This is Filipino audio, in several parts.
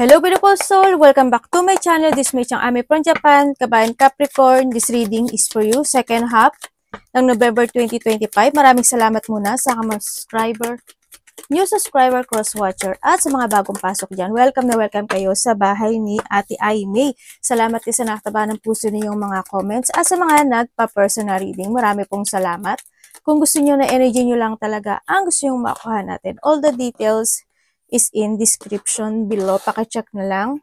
Hello beautiful soul! Welcome back to my channel. This is Mei Chang Ami from Japan. Kabayan Capricorn, this reading is for you. Second half ng November 2025. Maraming salamat muna sa mga subscriber, new subscriber, cross-watcher, at sa mga bagong pasok dyan. Welcome na welcome kayo sa bahay ni Ate Aimee. Salamat din sa nakataba ng puso ninyong mga comments at sa mga nagpa-personal reading. Marami pong salamat. Kung gusto nyo na energy nyo lang talaga ang gusto nyo makuha natin, all the details is in description below. Pakicheck na lang.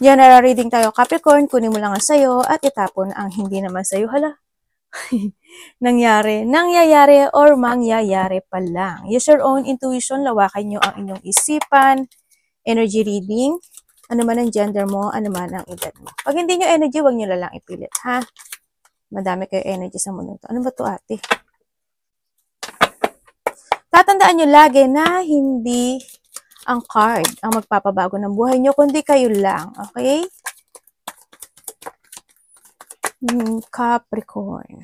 Diyan reading tayo, Capricorn. Kunin mo lang ang sayo at itapon ang hindi naman sayo. Hala. Nangyayari or mangyayari pa lang. Use your own intuition. Lawakan nyo ang inyong isipan. Energy reading. Ano man ang gender mo, ano man ang edad mo. Pag hindi nyo energy, huwag nyo lang ipilit. Ha? Madami kayo energy sa mundo ito. Ano ba to ate? Tatandaan nyo lagi na hindi ang card ang magpapabago ng buhay nyo, kundi kayo lang. Okay? Capricorn.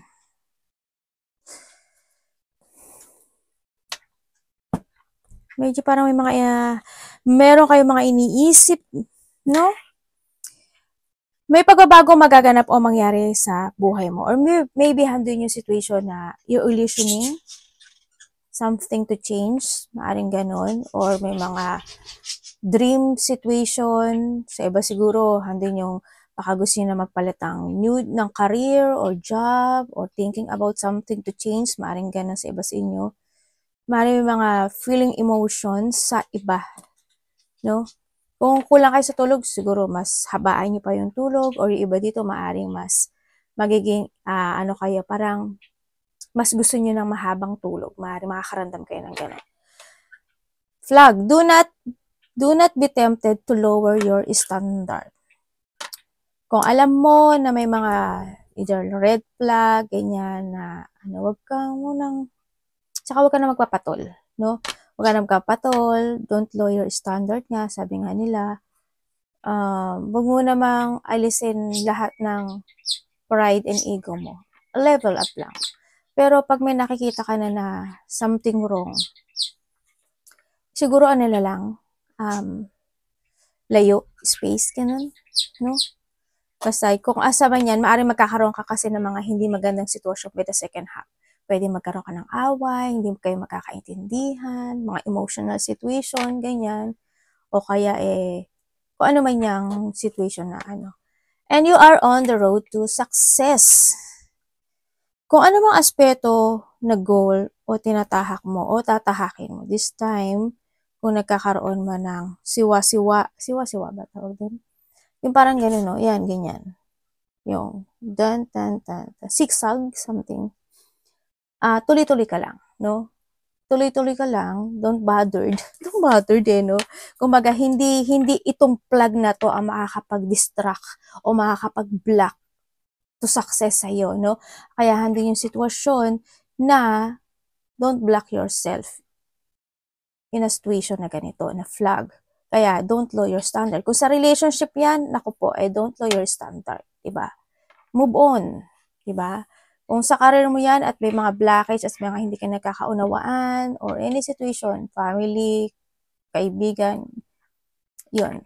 Medyo parang may mga, meron kayong mga iniisip, no? May pagbabago magaganap o mangyari sa buhay mo. Or maybe handun yung situation na you're illusioning something to change, maaring ganon, or may mga dream situation, sa iba siguro, handin yung baka gusto nyo na magpalit ng career or job, or thinking about something to change, maaring ganon sa iba sa inyo. Maaring may mga feeling emotions sa iba, no? Kung kulang kayo sa tulog, siguro mas habaan nyo pa yung tulog, or yung iba dito, maaring mas magiging, ano kayo, parang mas gusto nyo ng mahabang tulog. Maaari makakaramdam kayo ng gano'n. Flag, do not be tempted to lower your standard. Kung alam mo na may mga either red flag, ganyan na, wag ka munang, tsaka wag ka na magpapatol, no? Wag ka na magpapatol, don't lower your standard nga, sabi nga nila. Wag mo namang alisin lahat ng pride and ego mo. Level up lang. Pero pag may nakikita ka na something wrong, siguro ano na lang, layo, space, ganun, no? Basta kung asa man yan, maaaring magkakaroon ka kasi ng mga hindi magandang sitwasyon with the second half. Pwede magkaroon ka ng away, hindi kayo magkakaintindihan, mga emotional situation, ganyan. O kaya kung ano man yung situation na ano. And you are on the road to success. Kung ano mang aspeto na goal o tinatahak mo o tatahakin mo, this time, kung nagkakaroon man ng siwa-siwa ba tawag doon? Yung parang gano'n, no? Yan, ganyan. Yung zigzag, something. Tuloy-tuloy ka lang, no? Tuloy-tuloy ka lang, don't bothered. Don't bothered, no? Kumbaga, hindi itong plug na to ang makakapag-distract o makakapag-block to success sa'yo, no? Kaya handin yung sitwasyon na don't block yourself in a situation na ganito, na flag. Kaya don't lower your standard. Kung sa relationship yan, naku po, don't lower your standard, diba? Move on, diba? Kung sa career mo yan at may mga blockage at may mga hindi ka nagkakaunawaan or any situation, family, kaibigan, yun.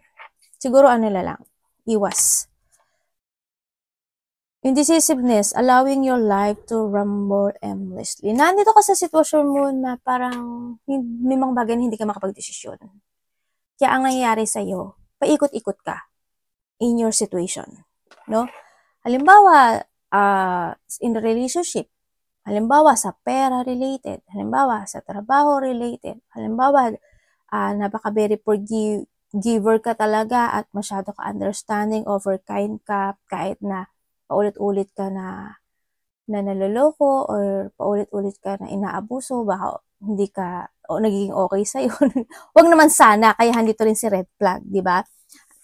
Siguro ano na lang, iwas. Indecisiveness, allowing your life to rumble aimlessly. Nandito ka sa sitwasyon mo na parang may mga bagay na hindi ka makapag-desisyon. Kaya ang nangyayari sa'yo, paikot-ikot ka in your situation. No? Halimbawa, in a relationship, halimbawa sa pera related, halimbawa sa trabaho related, halimbawa napaka very forgiver ka talaga at masyado ka understanding, overkind ka, kahit na paulit-ulit ka na naloloko or paulit-ulit ka na inaabuso, baka hindi ka nagiging okay sa'yo. Huwag naman sana, kaya handito rin si red flag, di ba?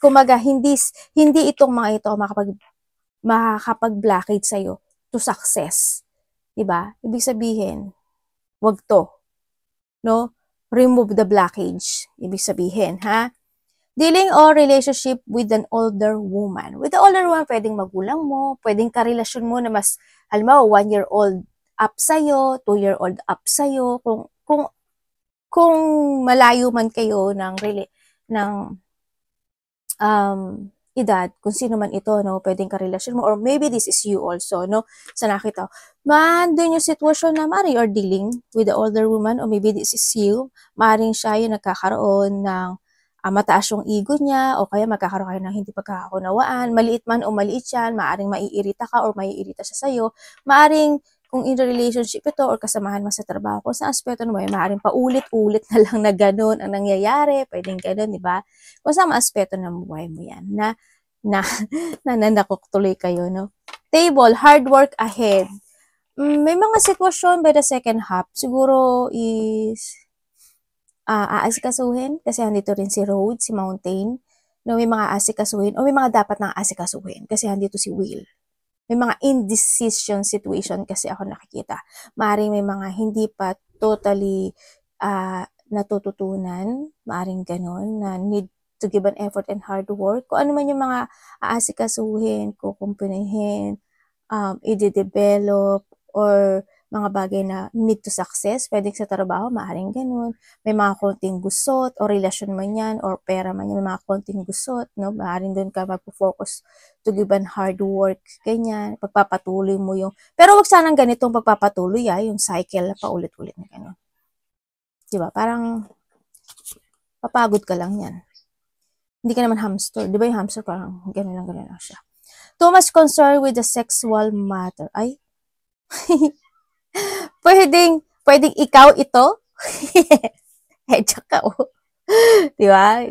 Kumaga, hindi itong mga ito makakapag-blockade sa'yo to success. Di ba? Ibig sabihin, wag to. No? Remove the blockage. Ibig sabihin, ha? Dealing or relationship with an older woman. With the older woman, pwedeng magulang mo, pwedeng karelasyon mo na mas, halimbawa, 1-year-old up sa'yo, 2-year-old up sa'yo. Kung malayo man kayo ng edad, kung sino man ito, no, pwedeng karelasyon mo, or maybe this is you also, no, sa nakita. Doon yung sitwasyon na maaaring you're dealing with the older woman, or maybe this is you, maaaring siya yung nagkakaroon ng mataas yung ego niya, o kaya magkakaroon kayo ng hindi pagkakakunawaan, maliit man o maliit yan, maaaring maiirita ka or maiirita siya sa'yo, maaaring kung in relationship ito or kasamahan mo sa trabaho, kung sa aspeto naman, maaaring paulit-ulit na lang na ganun ang nangyayari, pwedeng ganun, di ba? Kung sa aspeto ng buhay mo yan, na nananakok tuloy kayo, no? Table, hard work ahead. May mga sitwasyon by the second half, siguro is aasikasuhin, kasi andito rin si Road, si Mountain, no, may mga aasikasuhin, o may mga dapat nang aasikasuhin, kasi andito si Will. May mga indecision situation kasi ako nakikita. Maaring may mga hindi pa totally natututunan, maaring ganon, na need to give an effort and hard work. Kung ano man yung mga aasikasuhin, kukumpunihin, i-develop, or mga bagay na need to success, pwedeng sa trabaho, maaaring ganun. May mga konting gusot, o relasyon man yan, or pera man yan, may mga konting gusot, no? Maaaring doon ka magpo-focus to give an hard work, ganyan, pagpapatuloy mo yung, pero wag sanang ganitong pagpapatuloy, yung cycle na paulit-ulit na gano'n. Diba? Parang, papagod ka lang yan. Hindi ka naman hamster. Di ba yung hamster parang gano'n lang siya. Too much concern with the sexual matter. Ay, pwedeng ikaw ito. Hedya ka, oh. Diba?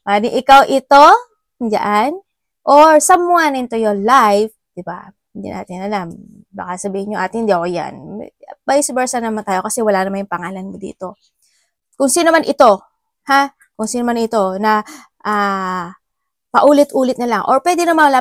Pwedeng ikaw ito, diyan. Or someone into your life, diba? Hindi natin alam. Baka sabihin nyo, ate, hindi ako yan. Vice versa naman tayo kasi wala naman yung pangalan mo dito. Kung sino man ito, ha? Kung sino man ito na paulit-ulit na lang. Or pwede naman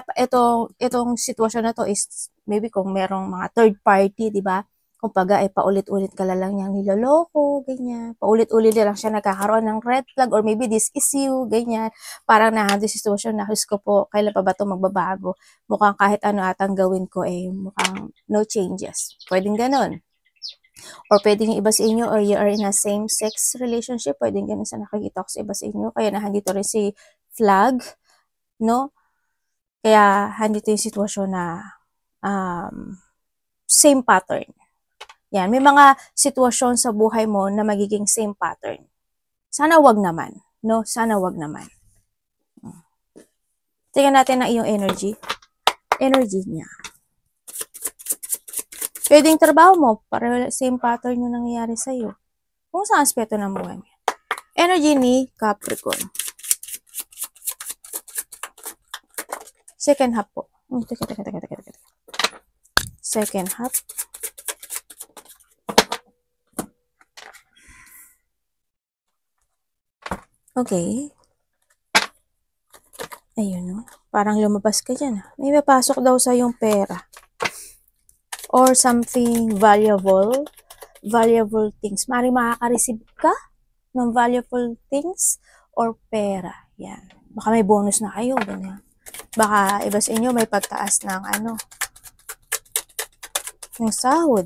itong sitwasyon na to is maybe kung merong mga third party, di ba? Kung paga ay paulit-ulit ka lang niyang niloloko, ganyan. Paulit-ulit na lang siya nagkakaroon ng red flag, or maybe this is you, ganyan. Parang nahando sitwasyon na, Diyos ko po, kailan pa ba ito magbabago? Mukhang kahit ano atang gawin ko, mukhang no changes. Pwedeng ganon. Or pwedeng iba sa inyo, or you are in a same-sex relationship, pwedeng ganon sa nakikita ko sa iba sa inyo. Kaya nahandito rin si flag, no? Kaya handito yung sitwasyon na same pattern. Yan, may mga sitwasyon sa buhay mo na magiging same pattern. Sana wag naman, no? Sana wag naman. Tingnan natin ang iyong energy. Energy niya. Pwedeng trabaho mo, para same pattern yung nangyayari sa'yo. Kung sa aspeto ng buhay mo. Energy ni Capricorn. Second half po. Teka. Second half. Okay. Ayun, no? Parang lumabas ka dyan. May mapasok daw sa yung pera. Or something valuable. Valuable things. Maring makaka-receive ka ng valuable things or pera. Yan. Baka may bonus na kayo. Ganyan. Baka iba sa inyo may pagtaas ng yung sahod.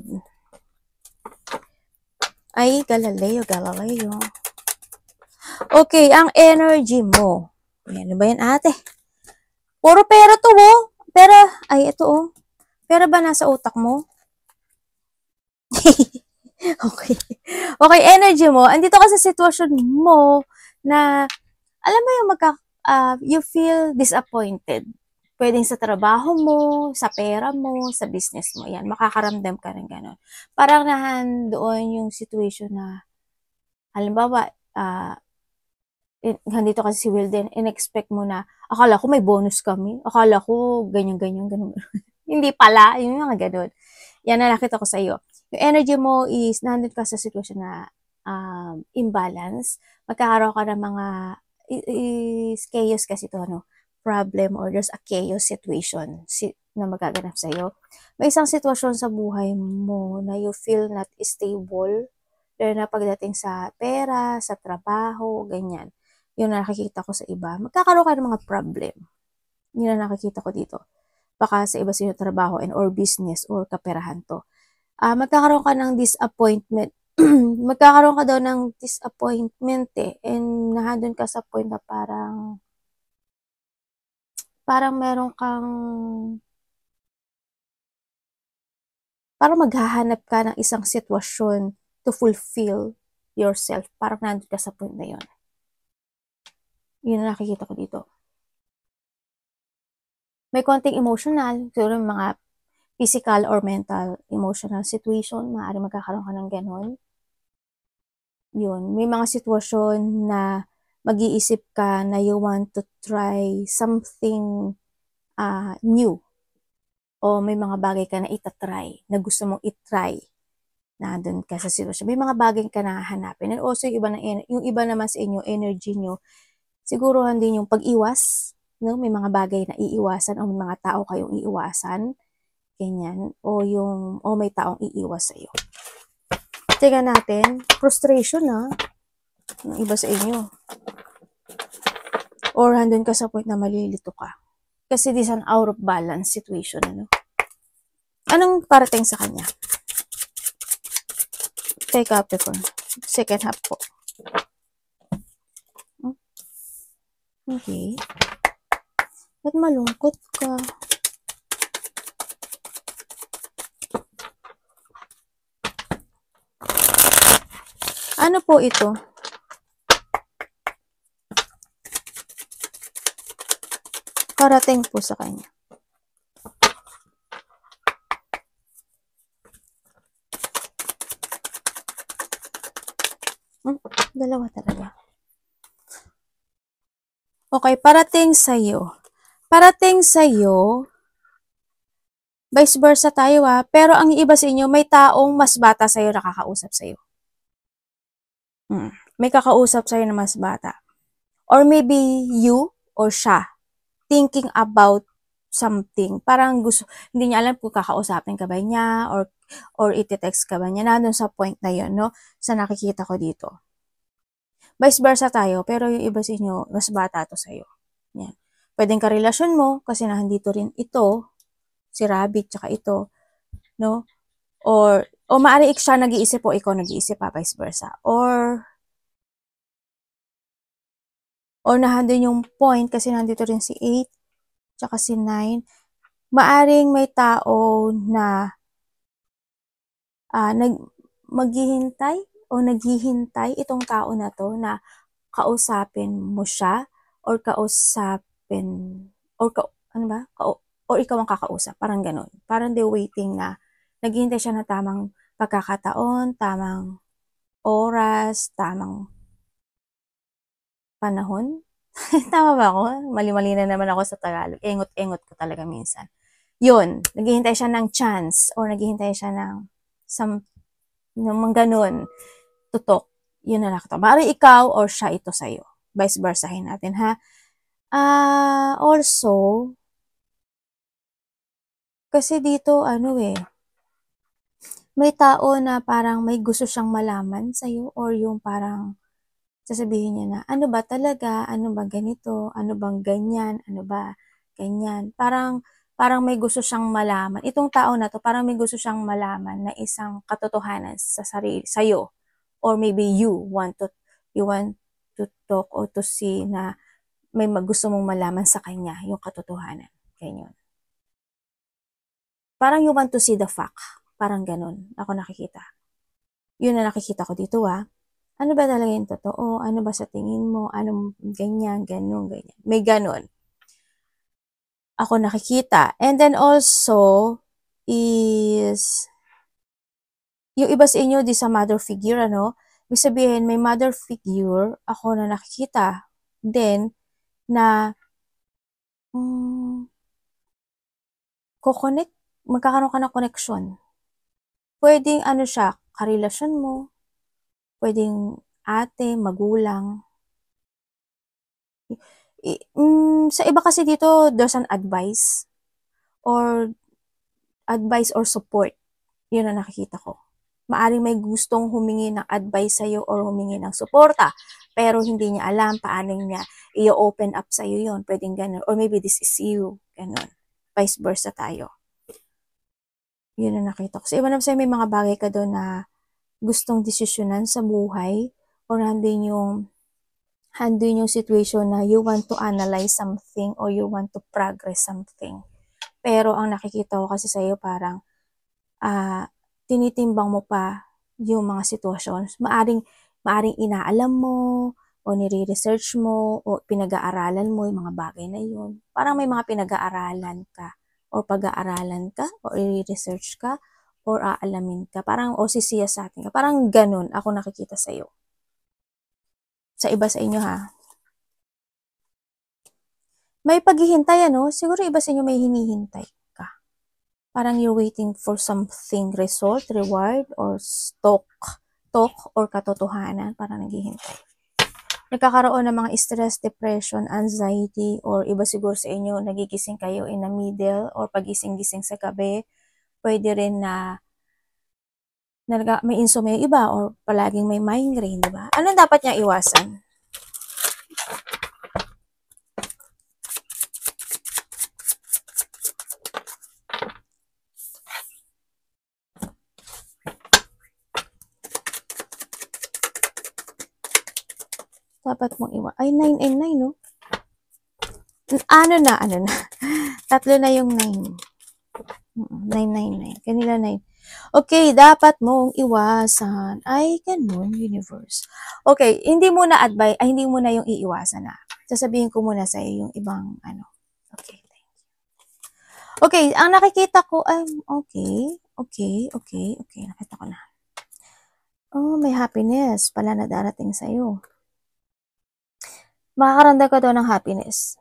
Ay, Galileo. Okay, ang energy mo. Ano ba yan, ate? Puro pera to, oh. Pera, ay, ito, oh. Pera ba nasa utak mo? Okay. Okay, energy mo. Andito ka sa sitwasyon mo na, alam mo yung you feel disappointed. Pwedeng sa trabaho mo, sa pera mo, sa business mo. Yan, makakaramdam ka rin gano'n. Parang doon yung situation na, halimbawa, nandito kasi si Will din, in-expect mo na, akala ko may bonus kami, akala ko ganyan. Hindi pala, yung mga ganun. Yan na nakita ko sa iyo. Yung energy mo is, nandun ka sa sitwasyon na imbalance, magkakaroon ka ng mga, is chaos kasi ito, problem, or there's a chaos situation na magaganap sa iyo. May isang sitwasyon sa buhay mo na you feel not stable, lalo na pagdating sa pera, sa trabaho, ganyan. Yun na nakikita ko sa iba. Magkakaroon ka ng mga problem. Yun na nakikita ko dito. Baka sa iba sa inyo trabaho or business or kaperahan to. Magkakaroon ka ng disappointment. Magkakaroon ka daw ng disappointment and nahadon ka sa point na parang parang meron kang, parang maghahanap ka ng isang sitwasyon to fulfill yourself. Parang nandun ka sa point na yun. Yun ang nakikita ko dito. May konting emotional, siguro mga physical or mental emotional situation, maaari magkakaroon ka ng ganon. Yun, may mga sitwasyon na mag-iisip ka na you want to try something new. O may mga bagay ka na itatry, na gusto mong itry. Nandun ka sa sitwasyon. May mga bagay ka na hahanapin. And also, yung iba naman sa inyo, energy nyo, siguro din yung pag-iwas. No? May mga bagay na iiwasan o may mga tao kayong iiwasan. Ganyan. O may taong iiwas sa'yo. Tingnan natin. Frustration ng iba sa inyo. Or handun ka sa point na malilito ka. Kasi this is an out of balance situation. Anong parating sa kanya? Kay Capricorn. Second half po. Okay. Ba't malungkot ka? Ano po ito? Parating po sa kanya. Dalawa talaga. Okay, parating sa'yo. Parating sa'yo, vice versa tayo pero ang iba sa inyo, may taong mas bata sa'yo nakakausap sa'yo. May kakausap sa'yo na mas bata. Or maybe you or siya thinking about something. Parang hindi niya alam kung kakausapin ka ba niya or iti-text ka ba niya. Nandun sa point na yun, no? Sa nakikita ko dito. Vice versa tayo, pero yung iba sa inyo, mas bata to sa'yo. Yan. Pwedeng karelasyon mo, kasi nandito rin ito, si Rabbit, tsaka ito, no? O maaari siya nag-iisip o ikaw nag-iisip vice versa. Or nandun yung point, kasi nandito rin si 8, tsaka si 9. Maaring may tao na maghihintay o naghihintay itong tao na to na kausapin mo siya or or ikaw ang kakausap, parang ganun. Parang they waiting na naghihintay siya na tamang pagkakataon, tamang oras, tamang panahon. Tama ba ako? Mali-mali na naman ako sa Tagalog. Engot-engot ko talaga minsan. Yun, naghihintay siya ng chance or naghihintay siya ng ganun, tutok. Yun na nakita. Bari ikaw or siya ito sa'yo. Vice versahin natin, ha? Also, kasi dito, may tao na parang may gusto siyang malaman sa'yo or yung parang sasabihin niya na, ano ba talaga? Ano ba ganito? Ano bang ganyan? Ano ba ganyan? Parang may gusto siyang malaman. Itong tao na to, parang may gusto siyang malaman na isang katotohanan sa sarili, sa'yo. Or maybe you want to talk or to see na may gusto mong malaman sa kanya, yung katotohanan. Ganyan. Parang you want to see the fact. Parang ganun. Ako nakikita. Yun na nakikita ko dito, Ano ba talaga yung totoo? Ano ba sa tingin mo? Anong ganyan, ganun, ganyan. May ganun. Ako nakikita. And then also, is, yung iba sa inyo, di sa mother figure, Ibig sabihin, may mother figure, ako na nakikita. Then, na, magkakaroon ka ng connection. Pwedeng, siya, karelasyon mo. Pwedeng ate, magulang. Sa iba kasi dito, there's an advice or support. Yun ang nakikita ko. Maaring may gustong humingi ng advice sa'yo or humingi ng suporta, pero hindi niya alam paano niya i-open up sa'yo yun. Pwedeng ganun. Or maybe this is you. Ganun. Vice versa tayo. Yun ang nakita ko. Sa iba naman sa'yo, may mga bagay ka doon na gustong desisyonan sa buhay or handle yung situation na you want to analyze something or you want to progress something. Pero ang nakikita ko kasi sa'yo parang tinitimbang mo pa yung mga sitwasyon. Maaring inaalam mo o nire-research mo o pinag-aaralan mo yung mga bagay na yun. Parang may mga pinag-aaralan ka o pag-aaralan ka o i-research ka or aalamin ka. Parang o sisiyasatin ka. Parang ganun ako nakikita sa'yo. Sa iba sa inyo ha. May paghihintay ano? Siguro iba sa inyo may hinihintay ka. Parang you're waiting for something, result, reward, or talk or katotohanan. Parang naghihintay. Nagkakaroon ng mga stress, depression, anxiety, or iba siguro sa inyo, nagigising kayo in the middle or pagising-gising sa gabi. Pwede rin na may insomnia iba or palaging may migraine, di ba? Anong dapat niya iwasan? Dapat mong Ay, 9 and 9, no? Ano na? Tatlo na yung 9. 9. Kanila 9. Okay, dapat mong iwasan. Ay, ganun, universe. Okay, hindi mo na yung iiwasan na. Sasabihin ko muna sa iyo yung ibang Okay, thank you. Okay, ang nakikita ko ay okay. Nakita ko na. Oh, may happiness pala na darating sa iyo. Makakaramdam ka daw ng happiness.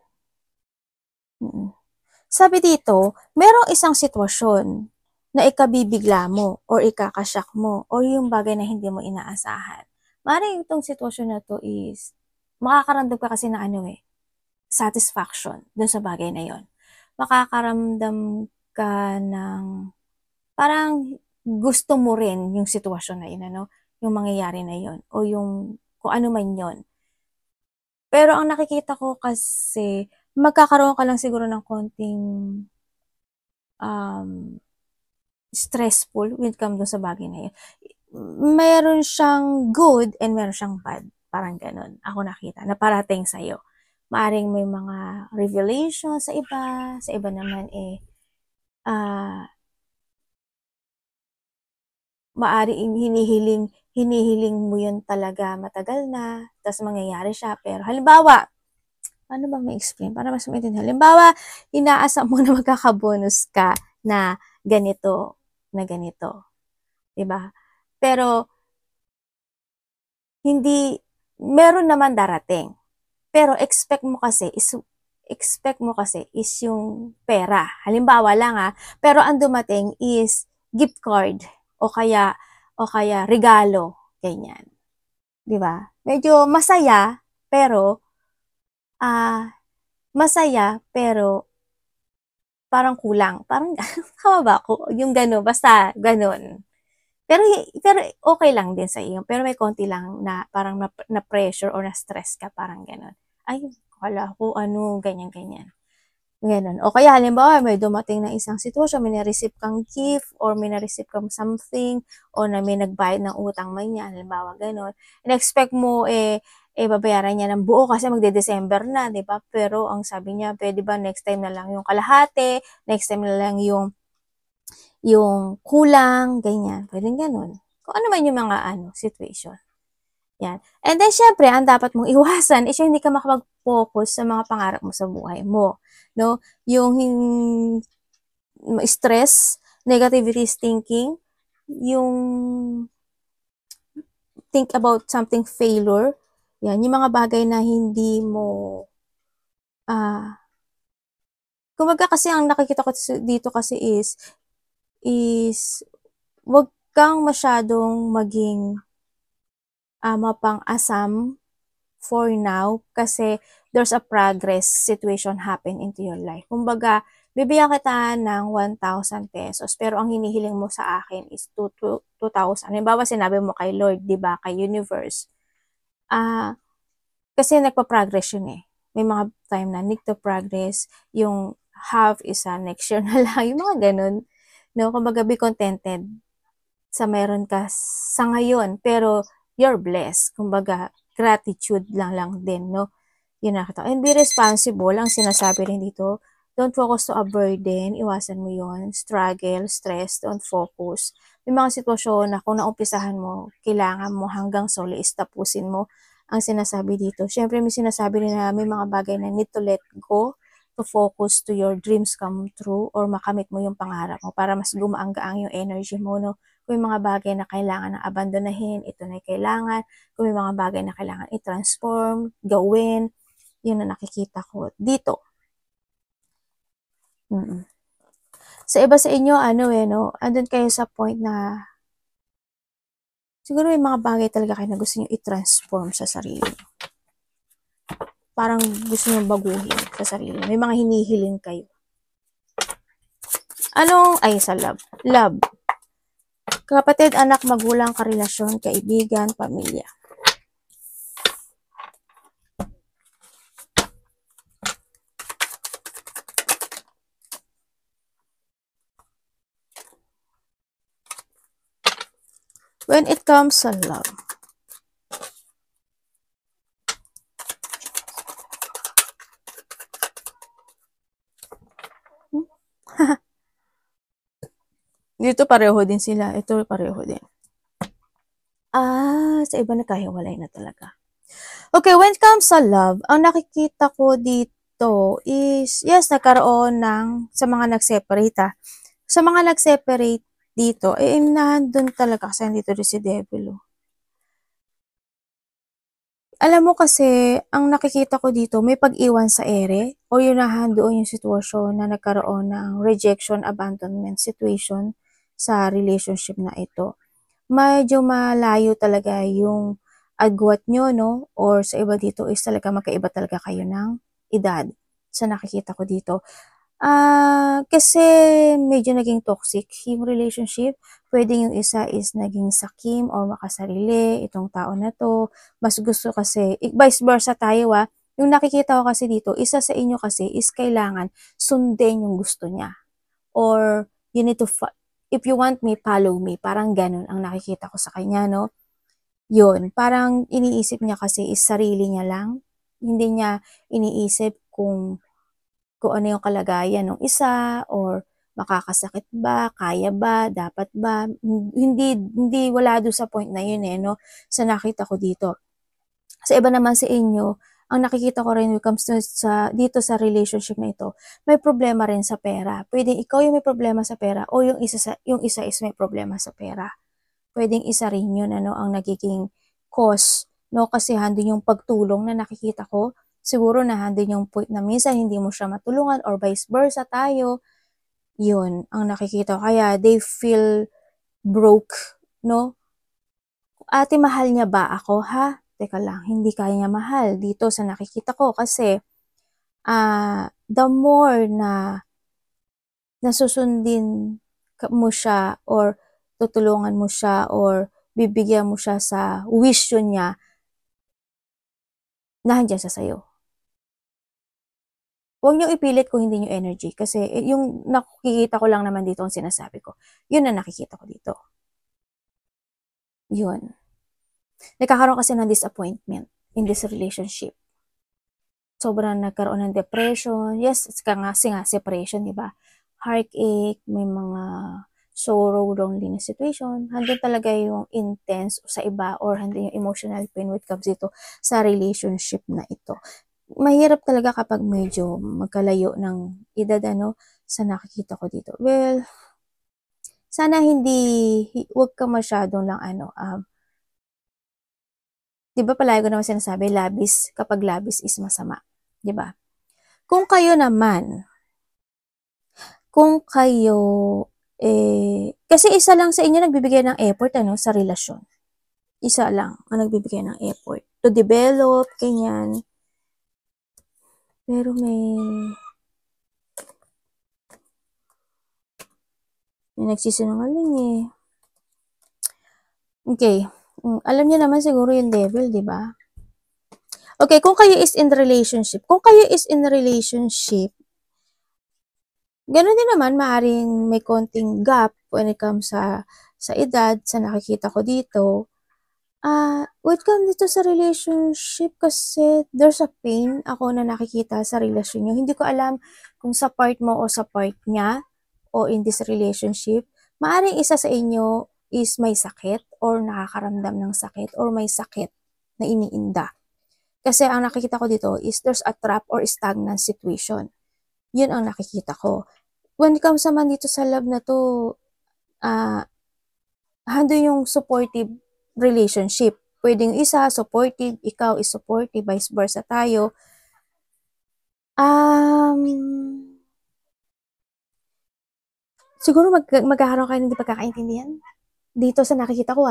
Sabi dito, merong isang sitwasyon na ikabibigla mo or ikakasyak mo or yung bagay na hindi mo inaasahan. Maaaring itong sitwasyon na to is makakaramdam ka kasi na satisfaction dun sa bagay na yon. Makakaramdam ka ng parang gusto mo rin yung sitwasyon na yun, yung mangyayari na yon o yung kung ano man yon. Pero ang nakikita ko kasi, magkakaroon ka lang siguro ng konting stressful when it comes sa bagay na yun. Meron siyang good and meron siyang bad. Parang ganun. Ako nakita na parating sa'yo. Maaring may mga revelation sa iba naman maaring hinihiling mo yun talaga matagal na, tapos mangyayari siya. Pero halimbawa, paano ba ma-explain? Para mas maintindihan. Halimbawa, inaasam mo na magkakabonus ka na ganito. Diba? Pero, meron naman darating. Pero expect mo kasi is yung pera. Halimbawa lang pero ang dumating is gift card o kaya regalo, ganyan. 'Di ba? Medyo masaya pero parang kulang. Parang tama ba ako? Yung gano'n, basta gano'n. Pero okay lang din sa iyo. Pero may konti lang na parang na pressure or na stress ka, parang gano'n. Ay, kala ko ganyan. Ganun. O kaya halimbawa may dumating na isang sitwasyon, may na-receive kang gift or may na-receive kang something o na may nagbayad ng utang man niya, halimbawa gano'n. In-expect mo babayaran niya ng buo kasi magde-December na, 'di ba? Pero ang sabi niya, pwede ba next time na lang yung kalahati, next time na lang yung kulang, ganyan. Pwedeng ganun. Kung ano man yung mga situation. Yan. And then, syempre, ang dapat mong iwasan is yung hindi ka makapag-focus sa mga pangarap mo sa buhay mo. No? Yung stress, negativity thinking, yung think about something failure, yan, yung mga bagay na hindi mo kumbaga kasi ang nakikita ko dito kasi is wag kang masyadong maging mapang-asam for now kasi there's a progress situation happen into your life. Kumbaga, bibigyan kita ng 1,000 pesos pero ang hinihiling mo sa akin is 2,000. Halimbawa, sinabi mo kay Lord, di ba, kay Universe. Kasi nagpa-progress yun May mga time na need to progress. Yung half is next year na lang. Yung mga ganun. No? Kumbaga, be contented sa meron ka sa ngayon. Pero, you're blessed. Kumbaga, gratitude lang din, no? Yun nakita. And be responsible, ang sinasabi rin dito. Don't focus to a burden. Iwasan mo yon. Struggle, stress, don't focus. May mga sitwasyon na kung naumpisahan mo, kailangan mo hanggang solo is tapusin mo ang sinasabi dito. Siyempre, may sinasabi rin na may mga bagay na need to let go to focus to your dreams come true or makamit mo yung pangarap mo para mas gumaang-gaang yung energy mo, no? Kung may mga bagay na kailangan na abandonahin, ito na yung kailangan. Kung may mga bagay na kailangan i-transform, gawin, yun na nakikita ko dito. Sa iba sa inyo, no, andun kayo sa point na siguro may mga bagay talaga kayo na gusto nyo i-transform sa sarili. Parang gusto nyo baguhin sa sarili. May mga hinihiling kayo. Sa love. Love. Kapatid, anak, magulang, karelasyon, kaibigan, pamilya. When it comes sa love, dito pareho din sila. Ito pareho din. Sa iba nagkahiwalay na talaga. Okay, when it comes sa love, ang nakikita ko dito is, yes, nagkaroon sa mga nag-separate. Sa mga nag-separate dito, nandun talaga kasi nandito rin si Devil. Alam mo kasi, ang nakikita ko dito, may pag-iwan sa ere o yunahan doon yung sitwasyon na nagkaroon ng rejection, abandonment situation sa relationship na ito. Medyo malayo talaga yung agwat nyo, no? Or sa iba dito is talaga magkaiba talaga kayo ng edad sa nakikita ko dito. Kasi medyo naging toxic yung relationship. Pwede yung isa is naging sakim or makasarili, itong tao na to. Mas gusto kasi, vice versa tayo yung nakikita ko kasi dito, isa sa inyo kasi is kailangan sundin yung gusto niya. Or you need to, if you want me, follow me. Parang ganun ang nakikita ko sa kanya, no? Yun, parang iniisip niya kasi is sarili niya lang. Hindi niya iniisip kung ano yung kalagayan ng isa or makakasakit ba, kaya ba, dapat ba, hindi wala doon sa point na yun no, sa nakita ko dito. Sa iba naman sa inyo, ang nakikita ko rin when it comes to dito sa relationship na ito, may problema rin sa pera. Pwedeng ikaw yung may problema sa pera o yung isa is may problema sa pera. Pwedeng isa rin yun ang nagiging cause, no, kasi handun yung pagtulong na nakikita ko. Siguro na handun yung point na minsan hindi mo siya matulungan or vice versa tayo. Yun ang nakikita ko. Kaya they feel broke, no? Ate, mahal niya ba ako, ha? Teka lang, hindi kaya niya mahal dito sa nakikita ko kasi the more na nasusundin mo siya or tutulungan mo siya or bibigyan mo siya sa wish niya, nandiyan siya sa'yo. Huwag niyong ipilit kung hindi niyo energy kasi yung nakikita ko lang naman dito ang sinasabi ko. Yun na nakikita ko dito. Yun. Nagkakaroon kasi ng disappointment in this relationship. Sobrang nagkaroon ng depression. Yes, kasi nga separation, di ba? Heartache, may mga sorrow, loneliness situation. Handun talaga yung intense sa iba or handun yung emotional pain when it comes dito sa relationship na ito. Mahirap talaga kapag medyo magkalayo ng edad sa nakikita ko dito. Well, sana wag ka masyadong lang 'di ba palagi ko naman sinasabi, kapag labis is masama, 'di ba? Kung kayo kasi isa lang sa inyo nagbibigay ng effort sa relasyon. Isa lang ang nagbibigay ng effort to develop, ganyan. Pero may nagsisinungaling Okay. Alam niyo naman siguro yung devil, di ba? Okay, kung kayo is in relationship, ganoon din naman, maaring may konting gap when it comes sa edad, sa nakikita ko dito. When it comes dito sa relationship kasi there's a pain ako na nakikita sa relasyon niyo. Hindi ko alam kung sa part mo o sa part niya o in this relationship. Maaring isa sa inyo is may sakit or nakakaramdam ng sakit or may sakit na iniinda. Kasi ang nakikita ko dito is there's a trap or stagnant situation. Yun ang nakikita ko. When it comes naman dito sa love na to, hando yung supportive relationship. Pwedeng isa, supportive, ikaw is supportive, vice versa tayo. Siguro magkakaroon kayo ng hindi pagkakaintindihan. Dito sa nakikita ko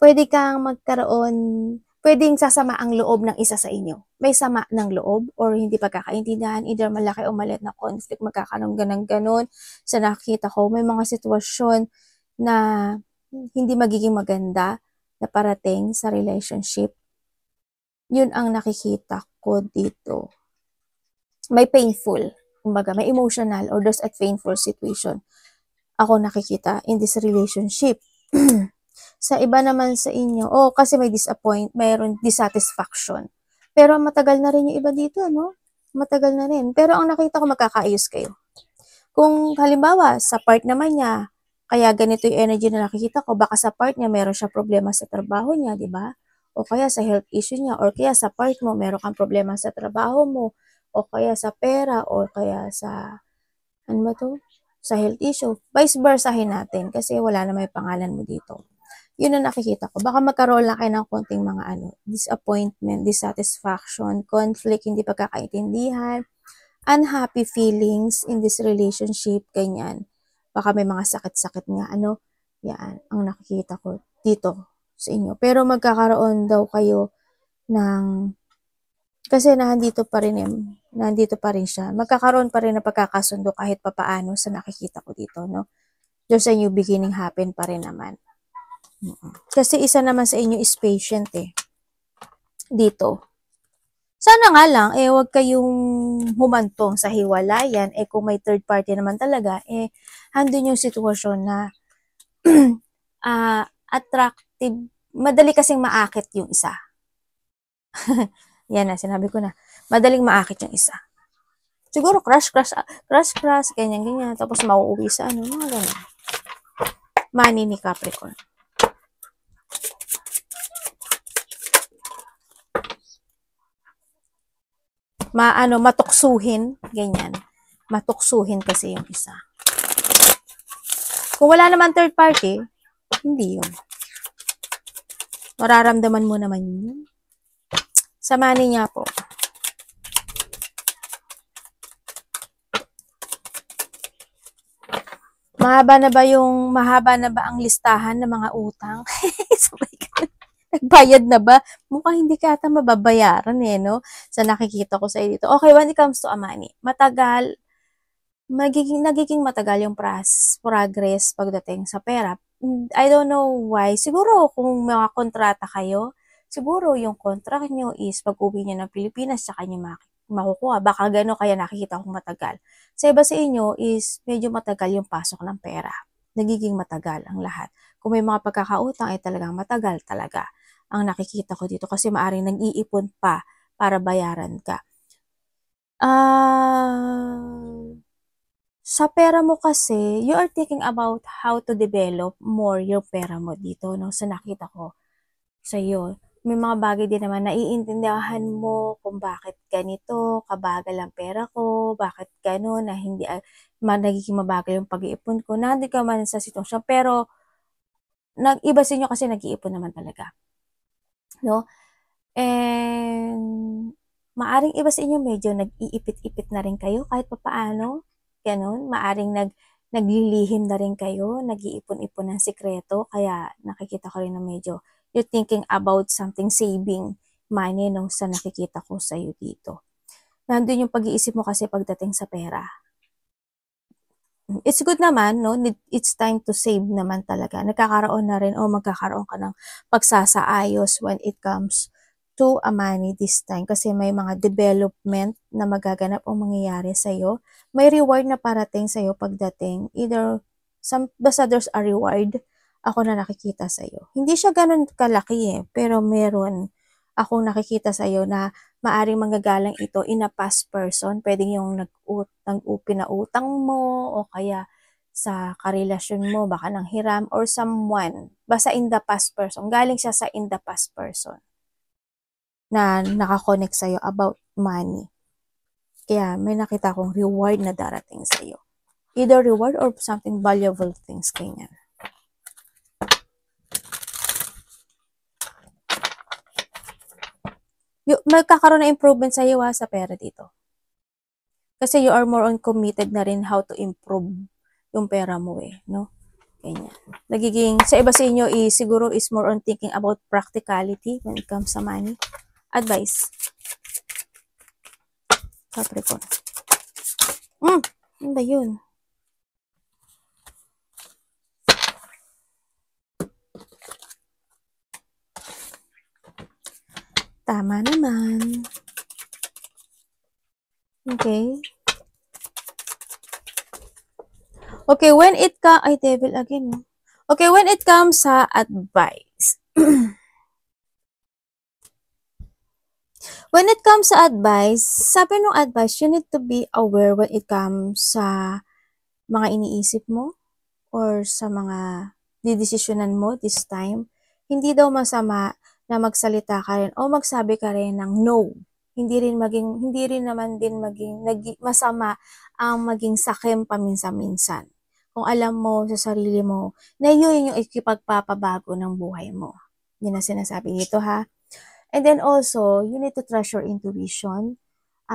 pwede kang magkaroon, pwedeng sasama ang loob ng isa sa inyo. May sama ng loob or hindi pagkakaintindihan, either malaki o maliit na conflict, magkakaroon ganun. Sa nakikita ko, may mga sitwasyon na hindi magiging maganda na parating sa relationship. Yun ang nakikita ko dito. May painful, kumbaga, may emotional or there's a painful situation ako nakikita in this relationship. Sa iba naman sa inyo, kasi may mayroon dissatisfaction. Pero matagal na rin yung iba dito, no? Matagal na rin. Pero ang nakita ko, magkakaayos kayo. Kung halimbawa, sa part naman niya, kaya ganito yung energy na nakikita ko, baka sa part niya, meron siya problema sa trabaho niya, di ba? O kaya sa health issue niya, or kaya sa part mo, meron kang problema sa trabaho mo, o kaya sa pera, o kaya sa, ano ba to? Sa health issue. Vice versahin natin, kasi wala na may pangalan mo dito. Yun ang nakikita ko. Baka magkaroon lang kayo ng konting mga disappointment, dissatisfaction, conflict, hindi pagkakaintindihan, unhappy feelings in this relationship, ganyan. Baka may mga sakit-sakit nga, yan, ang nakikita ko dito sa inyo. Pero magkakaroon daw kayo ng, kasi nandito pa rin siya. Magkakaroon pa rin ng pagkakasundo kahit papaano sa nakikita ko dito, no? There's a new beginning happen pa rin naman. Kasi isa naman sa inyo is patient dito. Sana nga lang, wag kayong humantong sa hiwalayan. Kung may third party naman talaga, handun yung sitwasyon na attractive. Madali kasing maakit yung isa. Yan na, sinabi ko na. Madaling maakit yung isa. Siguro crush, ganyan. Tapos mauuwi sa mga ganyan. Money ni Capricorn. Matuksuhin, ganyan. Matuksuhin kasi yung isa. Kung wala naman third party, hindi yun. Mararamdaman mo naman yun. Sa money niya po. Mahaba na ba ang listahan ng mga utang? Nagbayad na ba? Mukhang hindi ka ata mababayaran no? Sa nakikita ko sa dito. Okay, when it comes to money, nagiging matagal yung progress pagdating sa pera. I don't know why. Siguro kung mga kontrata kayo, siguro yung contract nyo is pag-uwi nyo ng Pilipinas, saka nyo makukuha. Baka gano'n kaya nakikita kong matagal. Sa iba sa inyo is medyo matagal yung pasok ng pera. Nagiging matagal ang lahat. Kung may mga pagkakautang ay talagang matagal talaga ang nakikita ko dito kasi maaring nag-iipon pa para bayaran ka. Sa pera mo kasi, you are thinking about how to develop more yung pera mo dito, no? Sa nakita ko sa iyo. May mga bagay din naman naiintindihan mo kung bakit ganito, kabagal ang pera ko, bakit gano'n, na hindi nagiging mabagal yung pag-iipon ko. Nandun ka man sa sitwasyon, pero iba sa inyo kasi nag-iipon naman talaga. No? And maaring iba sa inyo medyo nag-iipit-ipit na rin kayo kahit papaano. Ganon, maaring naglilihim na rin kayo, nag-iipon-ipon ng sikreto, kaya nakikita ko rin na medyo you're thinking about something saving money sa nakikita ko sa iyo dito. Nandun yung pag-iisip mo kasi pagdating sa pera. It's good naman, no? It's time to save naman talaga. Nagkakaroon na rin o magkakaroon ka ng pagsasaayos when it comes to a money this time kasi may mga development na magaganap o mangyayari sa iyo. May reward na parating sa iyo pagdating. Basta there's a reward ako na nakikita sa'yo. Hindi siya ganun kalaki pero meron akong nakikita sa'yo na maaring manggagaling ito in a past person. Pwedeng yung pinautang mo o kaya sa karelasyon mo, baka nang hiram or someone. Basta in the past person. Galing siya sa in the past person na nakakonect sa'yo about money. Kaya may nakita akong reward na darating sa'yo. Either reward or something valuable things, ganyan. Magkakaroon na improvement sa'yo sa pera dito. Kasi you are more on committed na rin how to improve yung pera mo no? Ganyan. Nagiging, sa iba sa inyo siguro is more on thinking about practicality when it comes sa money. Advice. Capricorn. Ano ba yun? Tama naman. Okay. Okay, when it comes, ay devil again. Okay, when it comes sa advice. When it comes sa advice, sabi nung advice, you need to be aware when it comes sa mga iniisip mo or sa mga didesisyonan mo this time. Hindi daw masama na magsalita ka rin o magsabi ka rin ng no. Hindi rin naman din masama ang maging sakim paminsan-minsan. Kung alam mo sa sarili mo na yun yung ikipagpapabago ng buhay mo. Yun ang sinasabi dito And then also, you need to trust your intuition.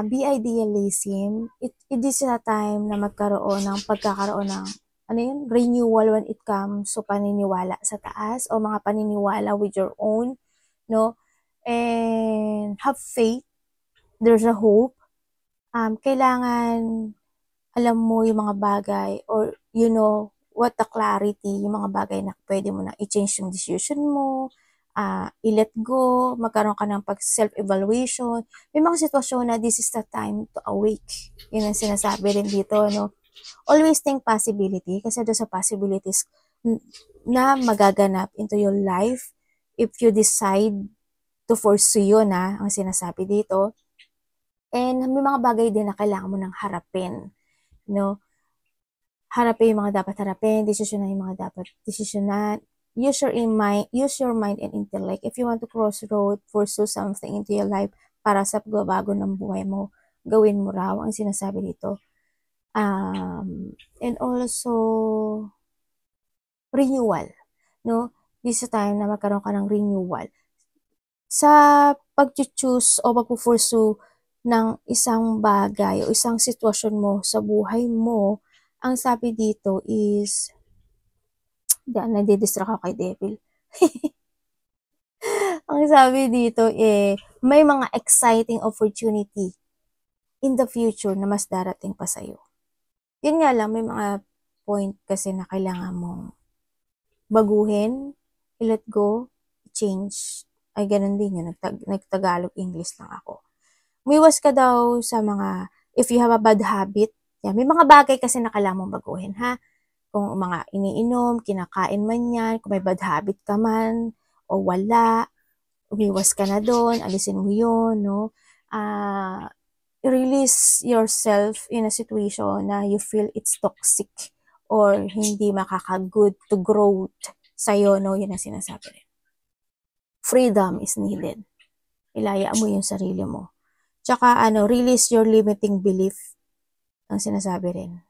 Be idealism. It is a time na pagkakaroon ng renewal when it comes so paniniwala sa taas o mga paniniwala with your own, no? And have faith. There's a hope. Kailangan alam mo yung mga bagay or you know what the clarity, yung mga bagay na pwede mo na i-change yung decision mo, i-let go, magkaroon ka ng self-evaluation. May mga sitwasyon na this is the time to awake. Yun ang sinasabi rin dito, no? Always think possibility kasi doon sa possibilities na magaganap into your life if you decide to pursue yun, ang sinasabi dito. And may mga bagay din na kailangan mo nang harapin, no? Harapin yung mga dapat harapin, desisyonan yung mga dapat desisyonan. Use your mind and intellect. If you want to crossroad, pursue something into your life para sa pagbabago ng buhay mo, gawin mo raw ang sinasabi dito. And also, renewal. No? This is time na magkaroon ka ng renewal. Sa pag-choose o pag-pursue ng isang bagay o isang sitwasyon mo sa buhay mo, ang sabi dito is, nadidistract ako kay devil. Ang sabi dito may mga exciting opportunity in the future na mas darating pa sa'yo. Yun nga lang, may mga point kasi na kailangan mong baguhin, i-let go, change. Ay, ganun din yun. Nagtagalog English lang ako. Umiwas ka daw sa mga, if you have a bad habit, may mga bagay kasi na kailangan mong baguhin, Kung mga iniinom, kinakain man yan, kung may bad habit ka man, o wala, umiwas ka na doon, alisin mo yun, no? Release yourself in a situation na you feel it's toxic or hindi makaka-good to growth sa'yo, no? Yun ang sinasabi rin. Freedom is needed. Ilaya mo yung sarili mo. Tsaka, release your limiting belief. Ang sinasabi rin.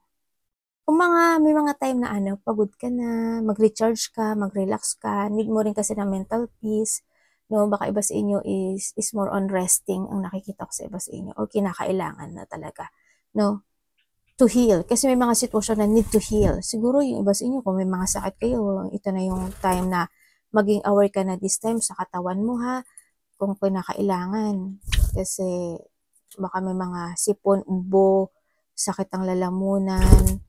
Kung may mga time na pagod ka na, mag-recharge ka, mag-relax ka, need mo rin kasi ng mental peace, no? Baka iba sa inyo is more on resting ang nakikita ko sa iba sa inyo or kinakailangan na talaga, no? To heal. Kasi may mga sitwasyon na need to heal. Siguro yung iba sa inyo, kung may mga sakit kayo, ito na yung time na maging aware ka na this time sa katawan mo, kung kinakailangan. Kasi baka may mga sipon, ubo, sakit ang lalamunan,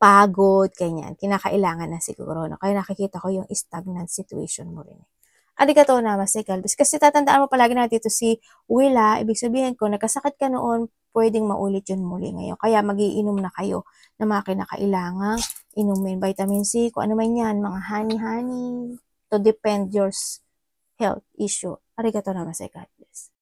pagod, ganyan. Kinakailangan na siguro. No? Kaya nakikita ko yung stagnant situation mo rin. Arigatou namaste, God bless. Kasi tatandaan mo palagi na dito si Willa, ibig sabihin ko, nagkasakit ka noon, pwedeng maulit yun muli ngayon. Kaya magiinom na kayo ng mga kinakailangang inumin, vitamin C, kung ano man yan, mga honey-honey, to defend your health issue. Arigatou namaste, God bless.